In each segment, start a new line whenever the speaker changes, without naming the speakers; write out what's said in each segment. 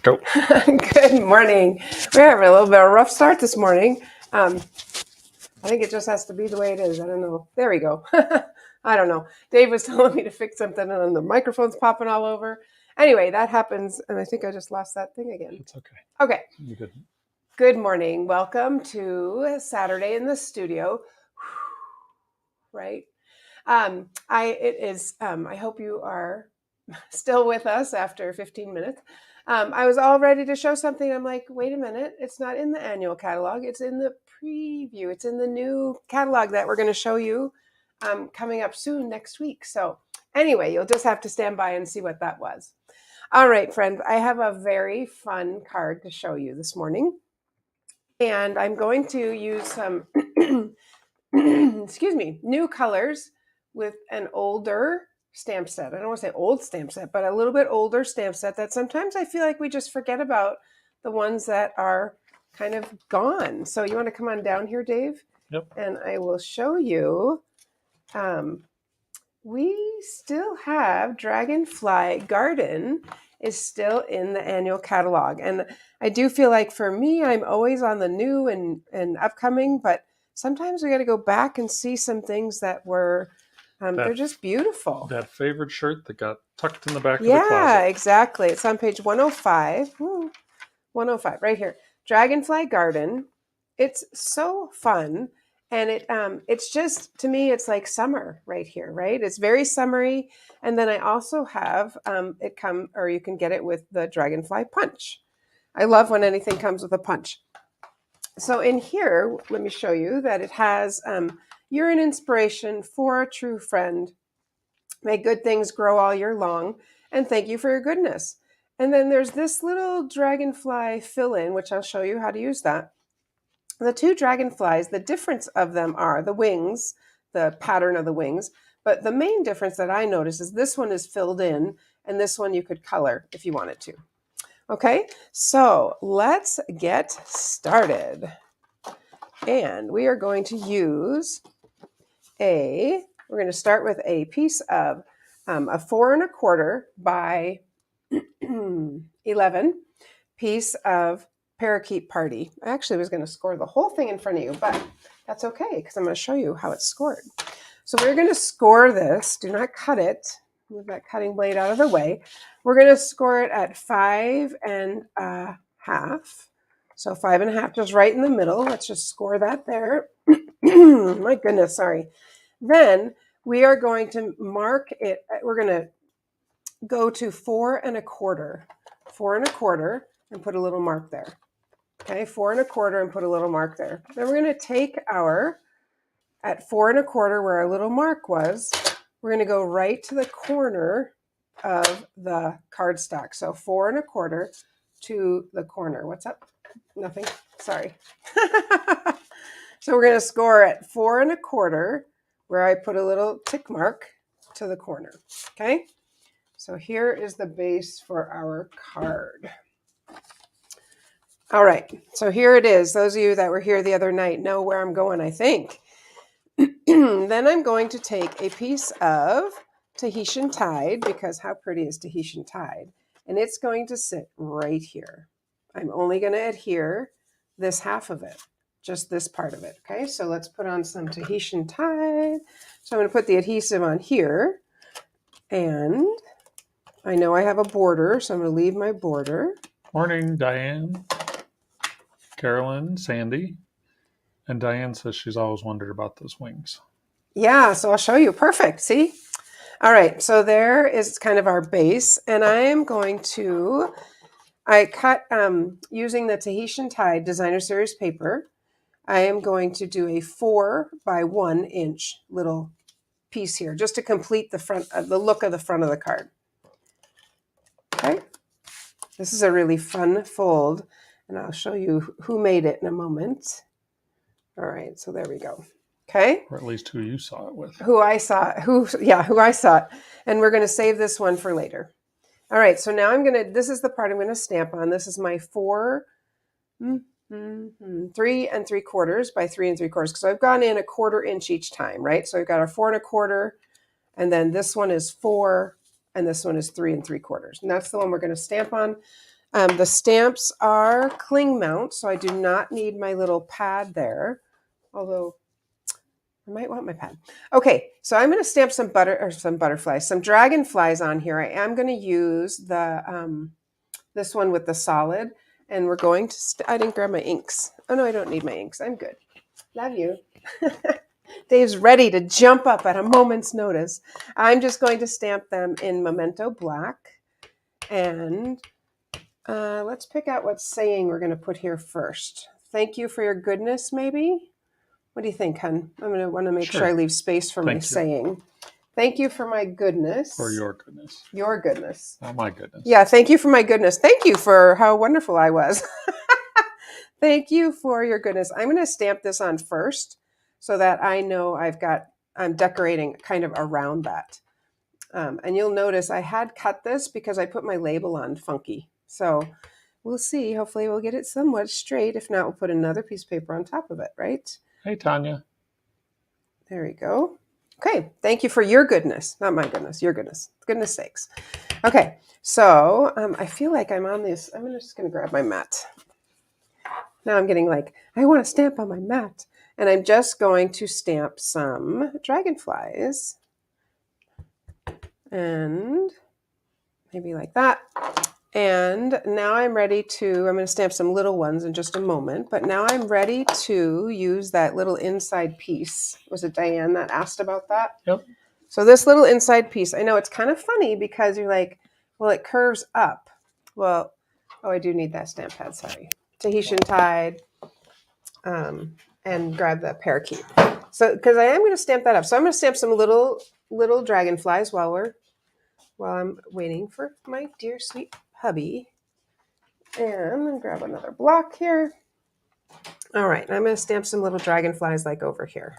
Go.
Good morning. We're having a little bit of a rough start this morning. I think it just has to be the way it is. I don't know. There we go. I don't know. Dave was telling me to fix something and then the microphone's popping all over. Anyway, that happens. And I think I just lost that thing again.
It's okay.
Okay.
You good?
Good morning. Welcome to Saturday in the studio. Right. I hope you are still with us after 15 minutes. I was all ready to show something. I'm like, wait a minute. It's not in the annual catalog. It's in the preview. It's in the new catalog that we're going to show you coming up soon next week. So anyway, you'll just have to stand by and see what that was. All right, friends, I have a very fun card to show you this morning. And I'm going to use some, new colors with an older stamp set. I don't want to say old stamp set, but a little bit older stamp set that sometimes I feel like we just forget about the ones that are kind of gone. So you want to come on down here, Dave?
Yep.
And I will show you. We still have Dragonfly Garden is still in the annual catalog. And I do feel like for me, I'm always on the new and upcoming, but sometimes we got to go back and see some things that were, they're just beautiful.
That favorite shirt that got tucked in the back of the closet.
Yeah, exactly. It's on page 105. 105, right here. Dragonfly Garden. It's so fun. And it's just, to me, it's like summer right here, right? It's very summery. And then I also have you can get it with the Dragonfly punch. I love when anything comes with a punch. So in here, let me show you that it has, you're an inspiration for a true friend. May good things grow all year long. And thank you for your goodness. And then there's this little dragonfly fill-in, which I'll show you how to use that. The two dragonflies, the difference of them are the wings, the pattern of the wings. But the main difference that I notice is this one is filled in, and this one you could color if you wanted to. Okay, so let's get started. And we are going to use we're going to start with a piece of a 4 1/4 by 11 piece of Parakeet Party. I actually was going to score the whole thing in front of you, but that's okay because I'm going to show you how it's scored. So we're going to score this. Do not cut it. Move that cutting blade out of the way. We're going to score it at 5 1/2. So 5 1/2, just right in the middle. Let's just score that there. My goodness, sorry. Then we are going to mark it. We're going to go to 4 1/4. 4 1/4 and put a little mark there. Okay, 4 1/4 and put a little mark there. Then we're going to take at 4 1/4 where our little mark was, we're going to go right to the corner of the cardstock. So 4 1/4 to the corner. What's up? Nothing. Sorry. So we're going to score at 4 1/4 where I put a little tick mark to the corner. Okay. So here is the base for our card. All right, so here it is. Those of you that were here the other night know where I'm going, I think. Then I'm going to take a piece of Tahitian Tide, because how pretty is Tahitian Tide? And it's going to sit right here. I'm only going to adhere this half of it, just this part of it. Okay, so let's put on some Tahitian Tide. So I'm going to put the adhesive on here. And I know I have a border, so I'm going to leave my border.
Morning, Diane, Carolyn, Sandy. And Diane says she's always wondered about those wings.
Yeah, so I'll show you. Perfect. See? All right, so there is kind of our base. And I cut using the Tahitian Tide Designer Series paper. I am going to do a 4 by 1 inch little piece here, just to complete the look of the front of the card. Okay. This is a really fun fold, and I'll show you who made it in a moment. All right, so there we go. Okay.
Or at least who you saw it with.
Who I saw it. And we're going to save this one for later. All right, so now this is the part I'm going to stamp on. This is my 3 3/4 by 3 3/4, because I've gone in 1/4 inch each time, right? So I've got a 4 1/4, and then this one is 4, and this one is 3 3/4. And that's the one we're going to stamp on. The stamps are cling mount, so I do not need my little pad there, although I might want my pad. Okay, so I'm going to stamp some butterflies, some dragonflies on here. I am going to use the this one with the solid, and we're going to. I didn't grab my inks. Oh no, I don't need my inks. I'm good. Love you. Dave's ready to jump up at a moment's notice. I'm just going to stamp them in Memento Black, and let's pick out what saying we're going to put here first. Thank you for your goodness, maybe. What do you think, hun? I'm going to want to make sure I leave space for my saying. Thank you for my goodness.
For your goodness.
Your goodness.
Oh, my goodness.
Yeah, thank you for my goodness. Thank you for how wonderful I was. Thank you for your goodness. I'm going to stamp this on first so that I know I'm decorating kind of around that. And you'll notice I had cut this because I put my label on funky. So we'll see. Hopefully we'll get it somewhat straight. If not, we'll put another piece of paper on top of it, right?
Hey, Tanya.
There we go. Okay. Thank you for your goodness. Not my goodness, your goodness. Goodness sakes. Okay. So I feel like I'm on this. I'm just going to grab my mat. Now I'm getting like, I want to stamp on my mat. And I'm just going to stamp some dragonflies. And maybe like that. And now I'm going to stamp some little ones in just a moment, but now I'm ready to use that little inside piece. Was it Diane that asked about that?
Yep.
So this little inside piece, I know it's kind of funny because you're like, well, it curves up. Well, oh, I do need that stamp pad, sorry. Tahitian Tide, and grab the parakeet. So, because I am going to stamp that up. So I'm going to stamp some little dragonflies while I'm waiting for my dear sweet hubby. And grab another block here. All right, I'm going to stamp some little dragonflies like over here.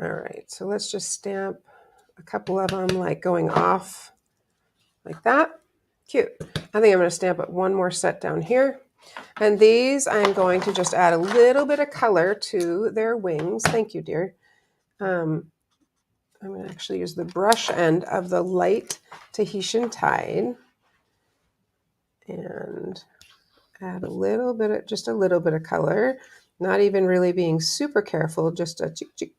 All right, so let's just stamp a couple of them like going off like that. Cute. I think I'm going to stamp up one more set down here. And these I'm going to just add a little bit of color to their wings. Thank you, dear. I'm going to actually use the brush end of the light Tahitian Tide and add just a little bit of color, not even really being super careful, just a chick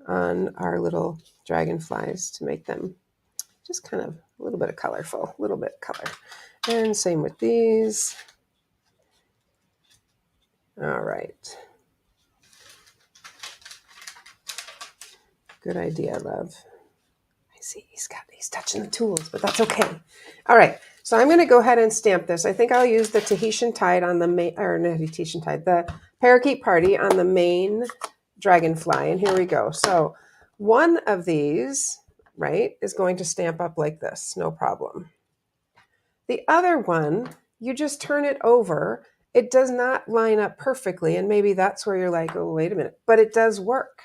on our little dragonflies to make them just kind of a little bit of colorful, a little bit of color. And same with these. All right. Good idea, love. I see he's touching the tools, but that's okay. All right. So I'm going to go ahead and stamp this. I think I'll use the Tahitian Tide on the main, or not Tahitian Tide, the Parakeet Party on the main dragonfly. And here we go. So one of these, right, is going to stamp up like this. No problem. The other one, you just turn it over. It does not line up perfectly. And maybe that's where you're like, oh, wait a minute. But it does work.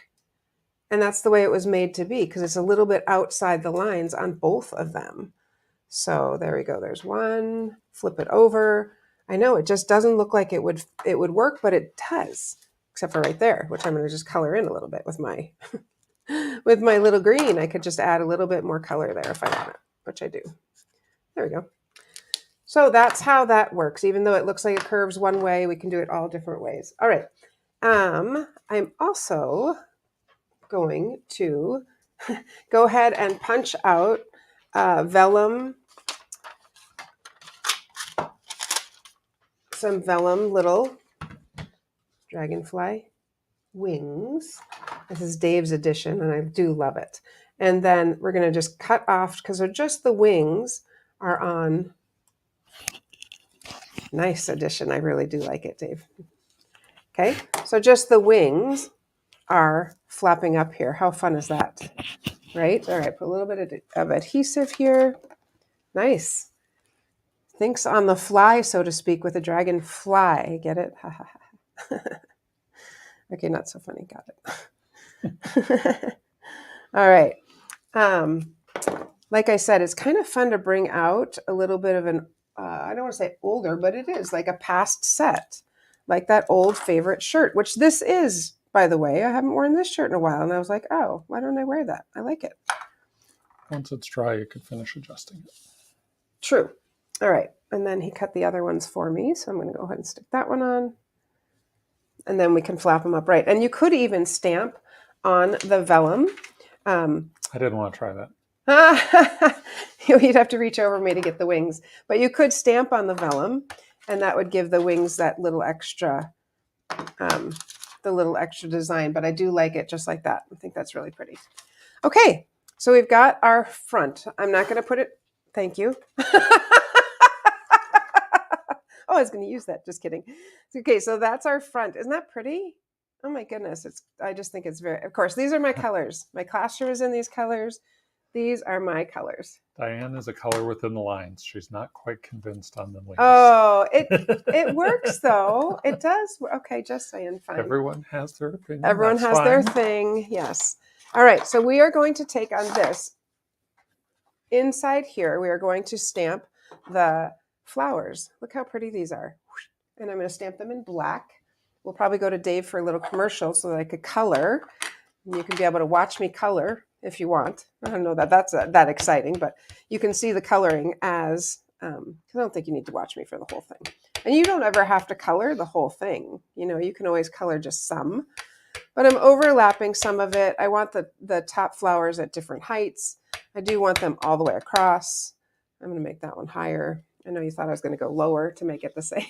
And that's the way it was made to be because it's a little bit outside the lines on both of them. So there we go. There's one. Flip it over. I know it just doesn't look like it would work, but it does. Except for right there, which I'm going to just color in a little bit with my with my little green. I could just add a little bit more color there if I want it, which I do. There we go. So that's how that works. Even though it looks like it curves one way, we can do it all different ways. All right. I'm also going to go ahead and punch out vellum, some vellum little dragonfly wings. This is Dave's edition, and I do love it. And then we're going to just cut off, because they're just the wings are on. Nice edition. I really do like it, Dave. Okay, so just the wings are flapping up here. How fun is that? Right? All right, put a little bit of adhesive here. Nice. Thinks on the fly, so to speak, with a dragonfly. Get it? Okay, not so funny. Got it. All right. Like I said, it's kind of fun to bring out a little bit of an, I don't want to say older, but it is like a past set. Like that old favorite shirt, which this is, by the way. I haven't worn this shirt in a while. And I was like, oh, why don't I wear that? I like it.
once it's dry, you could finish adjusting it.
True. All right. And then he cut the other ones for me. So I'm going to go ahead and stick that one on. And then we can flap them up right. And you could even stamp on the vellum.
I didn't want to try that.
You'd have to reach over me to get the wings. But you could stamp on the vellum, and that would give the wings that little extra, design. But I do like it just like that. I think that's really pretty. Okay, so we've got our front. I'm not going to put it. Thank you. Oh, I was going to use that. Just kidding. Okay, so that's our front. Isn't that pretty? Oh my goodness. I just think it's very, of course, these are my colors. My classroom is in these colors. These are my colors.
Diane is a color within the lines. She's not quite convinced on the wings.
Oh, it works though. It does. Okay, just saying, fine.
Everyone has their opinion.
Everyone has their thing. Yes. All right, so we are going to take on this. Inside here, we are going to stamp the flowers. Look how pretty these are. And I'm going to stamp them in black. We'll probably go to Dave for a little commercial so that I could color. And you can be able to watch me color if you want. I don't know that that's that exciting, but you can see the coloring as, I don't think you need to watch me for the whole thing. And you don't ever have to color the whole thing. You know, you can always color just some. But I'm overlapping some of it. I want the top flowers at different heights. I do want them all the way across. I'm going to make that one higher. I know you thought I was going to go lower to make it the same.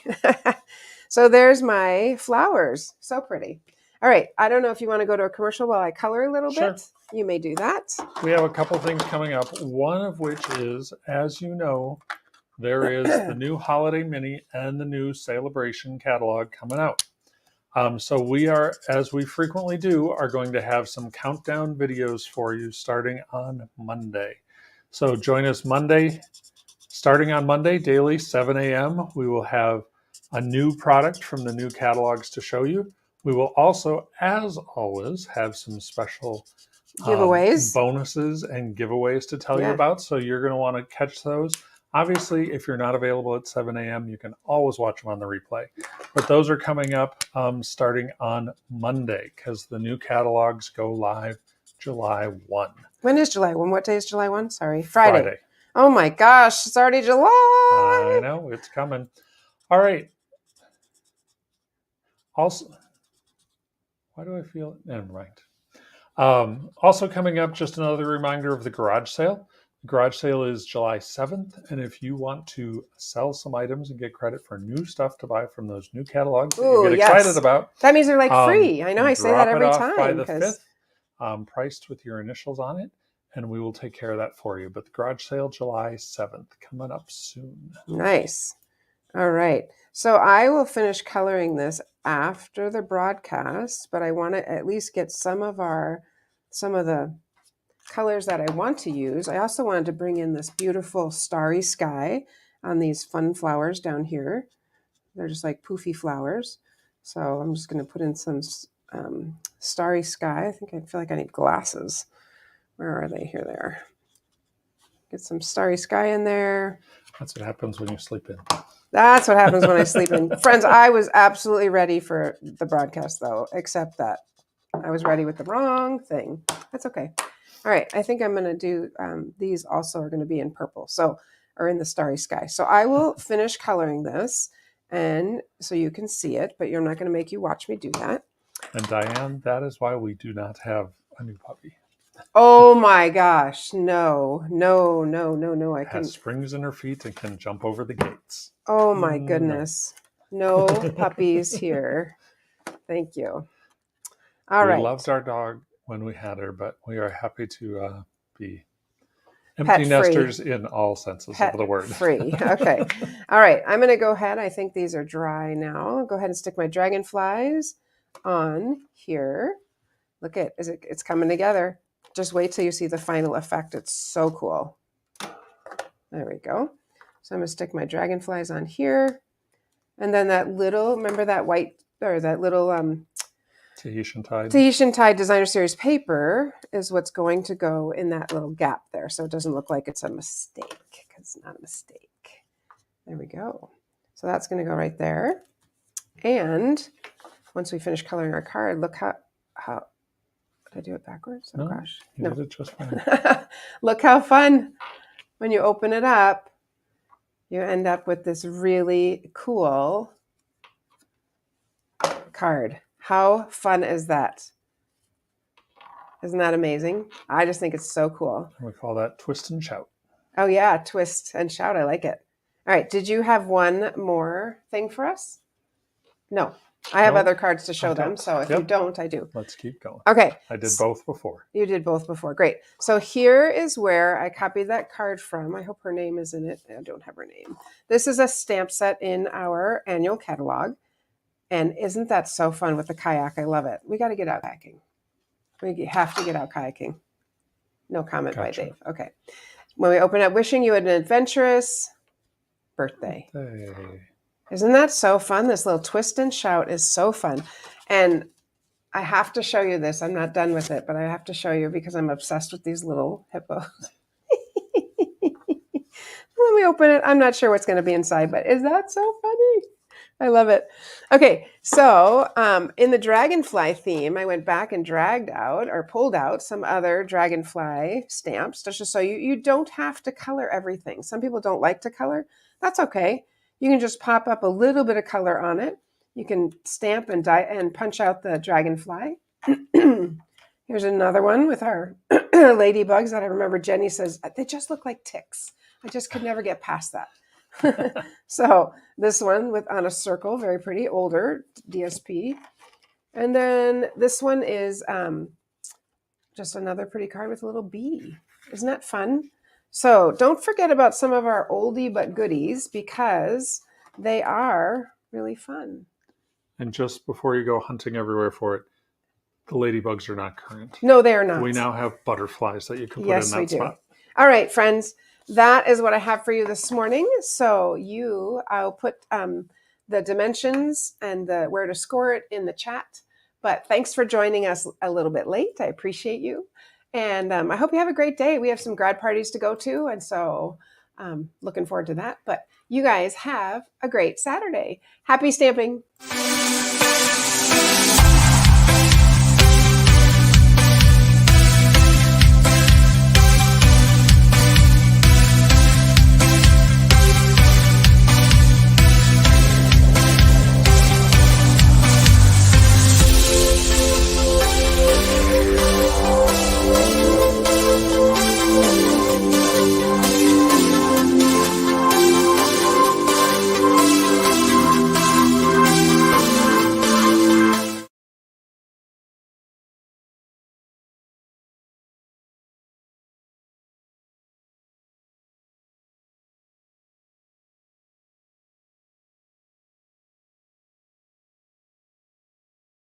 So there's my flowers. So pretty. All right. I don't know if you want to go to a commercial while I color a little bit. You may do that.
We have a couple things coming up. One of which is, as you know, there is the new Holiday Mini and the new Celebration catalog coming out. So we are, as we frequently do, are going to have some countdown videos for you starting on Monday. So join us Monday, starting on Monday, daily, 7 a.m. We will have a new product from the new catalogs to show you. We will also, as always, have some special
giveaways,
bonuses and giveaways to tell you about. So you're going to want to catch those. Obviously, if you're not available at 7 a.m., you can always watch them on the replay. But those are coming up starting on Monday because the new catalogs go live July 1.
When is July 1? What day is July 1? Sorry, Friday. Oh my gosh, it's already July.
I know, it's coming. All right. Also, why do I feel? Never mind. Also coming up, just another reminder of the garage sale. The garage sale is July 7th, and if you want to sell some items and get credit for new stuff to buy from those new catalogs that you get excited about.
That means they're like free. I know, I say that every time.
By the 5th, priced with your initials on it, and we will take care of that for you. But the garage sale, July 7th, coming up soon.
Nice. All right. So I will finish coloring this after the broadcast, but I want to at least get some of the colors that I want to use. I also wanted to bring in this beautiful starry sky on these fun flowers down here. They're just like poofy flowers. So I'm just going to put in some starry sky. I feel like I need glasses. Where are they? Here they are. Get some starry sky in there.
That's what happens when you sleep in.
That's what happens when I sleep in. Friends, I was absolutely ready for the broadcast, though, except that I was ready with the wrong thing. That's okay. All right, I think I'm going to do, these also are going to be in purple, or in the starry sky. So I will finish coloring this, and so you can see it, but you're not going to make you watch me do that.
And Diane, that is why we do not have a new puppy.
Oh my gosh, no. I
has springs in her feet and can jump over the gates.
Oh my goodness. No puppies here. Thank you. All right.
We loved our dog when we had her, but we are happy to be empty nesters in all senses of the word.
Free. Okay. All right. I'm going to go ahead. I think these are dry now. I'll go ahead and stick my dragonflies on here. Look at it's coming together. Just wait till you see the final effect. It's so cool. There we go. So I'm going to stick my dragonflies on here. And then that little, remember that white, or that little
Tahitian Tide
Designer Series paper is what's going to go in that little gap there. So it doesn't look like it's a mistake, because it's not a mistake. There we go. So that's going to go right there. And once we finish coloring our card, look how Did I do it backwards? Oh,
No,
gosh.
you
No.
did it just fine.
Look how fun. When you open it up, you end up with this really cool card. How fun is that? Isn't that amazing? I just think it's so cool.
We call that twist and shout.
Oh, yeah. Twist and shout. I like it. All right. Did you have one more thing for us? No. I have
No,
other cards to show
I
them.
don't.
So if you don't, I do.
Let's keep going.
Okay.
I did both before.
You did both before. Great. So here is where I copied that card from. I hope her name is in it. I don't have her name. This is a stamp set in our annual catalog. And isn't that so fun with the kayak? I love it. We got to get out kayaking. We have to get out kayaking. No comment by Dave. Okay. When we open up, wishing you an adventurous birthday.
Hey.
Isn't that so fun? This little twist and shout is so fun. And I have to show you this. I'm not done with it, but I have to show you because I'm obsessed with these little hippos. When we open it, I'm not sure what's going to be inside, but is that so funny? I love it. Okay, so in the Dragonfly theme, I went back and pulled out some other Dragonfly stamps just to show you don't have to color everything. Some people don't like to color. That's okay. You can just pop up a little bit of color on it. You can stamp and punch out the Dragonfly. Here's another one with our ladybugs that I remember Jenny says, they just look like ticks. I just could never get past that. So this one on a circle, very pretty, older DSP. And then this one is just another pretty card with a little bee. Isn't that fun? So don't forget about some of our oldie but goodies because they are really fun.
And just before you go hunting everywhere for it, the ladybugs are not current.
No, they are not.
We now have butterflies that you can put
Yes,
in
we
that
do.
spot.
All right, friends. That is what I have for you this morning. So I'll put the dimensions and where to score it in the chat. But thanks for joining us a little bit late. I appreciate you. And I hope you have a great day. We have some grad parties to go to. And so looking forward to that. But you guys have a great Saturday. Happy stamping.